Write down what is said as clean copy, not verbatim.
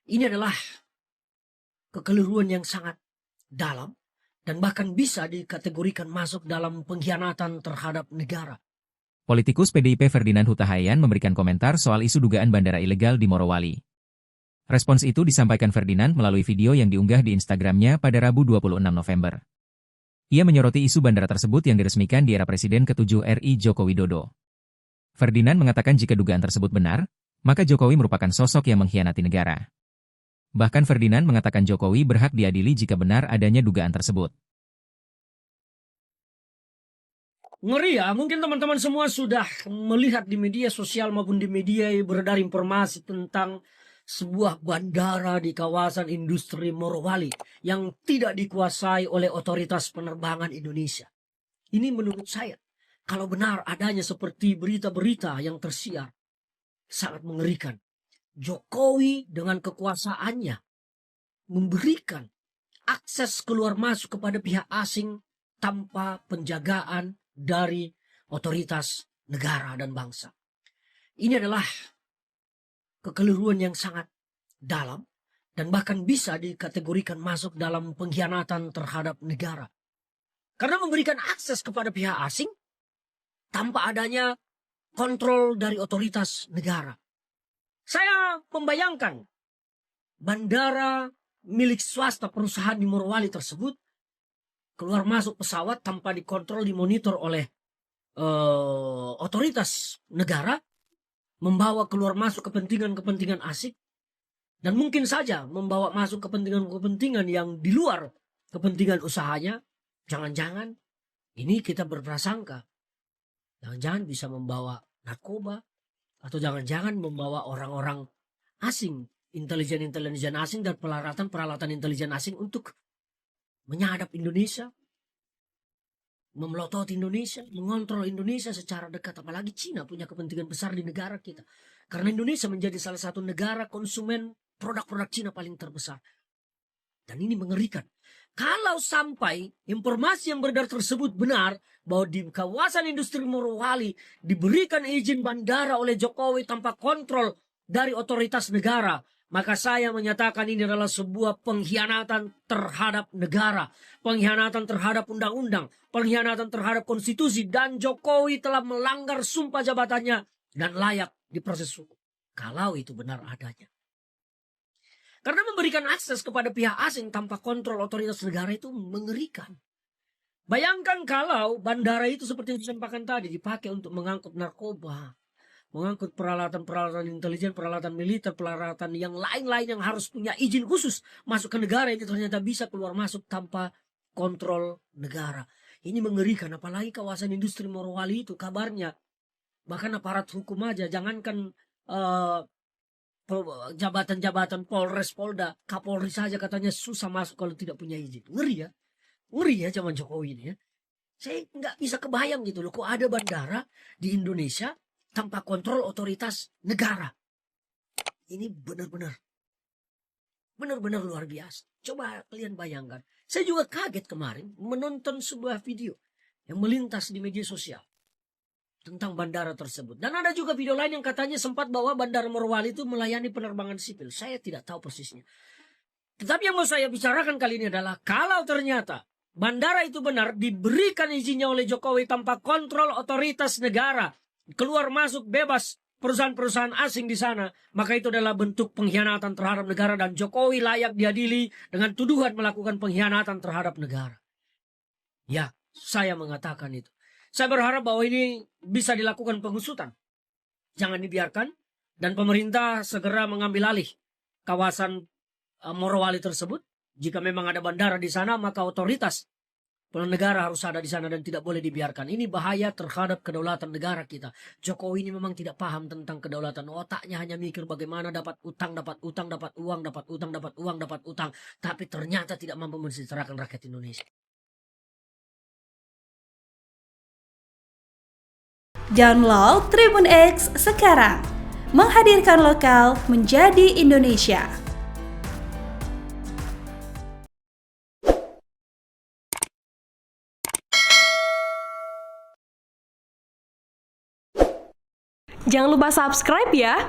Ini adalah kekeliruan yang sangat dalam dan bahkan bisa dikategorikan masuk dalam pengkhianatan terhadap negara. Politikus PDIP Ferdinand Huta Hayan memberikan komentar soal isu dugaan bandara ilegal di Morowali. Respons itu disampaikan Ferdinand melalui video yang diunggah di Instagramnya pada Rabu 26 November. Ia menyoroti isu bandara tersebut yang diresmikan di era Presiden ke-7 RI Joko Widodo. Ferdinand mengatakan jika dugaan tersebut benar, maka Jokowi merupakan sosok yang mengkhianati negara. Bahkan Ferdinand mengatakan Jokowi berhak diadili jika benar adanya dugaan tersebut. Ngeri ya, mungkin teman-teman semua sudah melihat di media sosial maupun di media beredar informasi tentang sebuah bandara di kawasan industri Morowali yang tidak dikuasai oleh otoritas penerbangan Indonesia. Ini menurut saya, kalau benar adanya seperti berita-berita yang tersiar, sangat mengerikan. Jokowi dengan kekuasaannya memberikan akses keluar masuk kepada pihak asing tanpa penjagaan dari otoritas negara dan bangsa. Ini adalah kekeliruan yang sangat dalam dan bahkan bisa dikategorikan masuk dalam pengkhianatan terhadap negara. Karena memberikan akses kepada pihak asing tanpa adanya kontrol dari otoritas negara. Saya membayangkan bandara milik swasta perusahaan di Morowali tersebut keluar masuk pesawat tanpa dikontrol, dimonitor oleh otoritas negara, membawa keluar masuk kepentingan-kepentingan asing, dan mungkin saja membawa masuk kepentingan-kepentingan yang di luar kepentingan usahanya. Jangan-jangan ini kita berprasangka, jangan-jangan bisa membawa narkoba, atau jangan-jangan membawa orang-orang asing, intelijen asing dan peralatan intelijen asing untuk menyadap Indonesia, memelototi Indonesia, mengontrol Indonesia secara dekat. Apalagi Cina punya kepentingan besar di negara kita. Karena Indonesia menjadi salah satu negara konsumen produk-produk Cina paling terbesar. Dan ini mengerikan. Kalau sampai informasi yang beredar tersebut benar, bahwa di kawasan industri Morowali diberikan izin bandara oleh Jokowi tanpa kontrol dari otoritas negara, maka saya menyatakan ini adalah sebuah pengkhianatan terhadap negara, pengkhianatan terhadap undang-undang, pengkhianatan terhadap konstitusi, dan Jokowi telah melanggar sumpah jabatannya dan layak diproses hukum. Kalau itu benar adanya. Karena memberikan akses kepada pihak asing tanpa kontrol otoritas negara itu mengerikan. Bayangkan kalau bandara itu seperti yang disampaikan tadi dipakai untuk mengangkut narkoba, mengangkut peralatan-peralatan intelijen, peralatan militer, peralatan yang lain-lain yang harus punya izin khusus masuk ke negara, itu ternyata bisa keluar masuk tanpa kontrol negara. Ini mengerikan, apalagi kawasan industri Morowali itu kabarnya. Bahkan aparat hukum aja, jangankan jabatan-jabatan Polres, Polda, Kapolri saja katanya susah masuk kalau tidak punya izin. Ngeri ya. Ngeri ya zaman Jokowi ini ya. Saya nggak bisa kebayang gitu loh. Kok ada bandara di Indonesia tanpa kontrol otoritas negara. Ini benar-benar luar biasa. Coba kalian bayangkan. Saya juga kaget kemarin menonton sebuah video yang melintas di media sosial tentang bandara tersebut. Dan ada juga video lain yang katanya sempat bahwa bandara Morowali itu melayani penerbangan sipil. Saya tidak tahu persisnya. Tetapi yang mau saya bicarakan kali ini adalah kalau ternyata bandara itu benar diberikan izinnya oleh Jokowi tanpa kontrol otoritas negara, keluar masuk bebas perusahaan-perusahaan asing di sana, maka itu adalah bentuk pengkhianatan terhadap negara dan Jokowi layak diadili dengan tuduhan melakukan pengkhianatan terhadap negara. Ya, saya mengatakan itu. Saya berharap bahwa ini bisa dilakukan pengusutan. Jangan dibiarkan dan pemerintah segera mengambil alih kawasan Morowali tersebut. Jika memang ada bandara di sana, maka otoritas negara harus ada di sana dan tidak boleh dibiarkan. Ini bahaya terhadap kedaulatan negara kita. Jokowi ini memang tidak paham tentang kedaulatan. Otaknya hanya mikir bagaimana dapat utang, dapat uang, dapat utang. Tapi ternyata tidak mampu mensejahterakan rakyat Indonesia. Download Tribun X sekarang. Menghadirkan lokal menjadi Indonesia. Jangan lupa subscribe ya.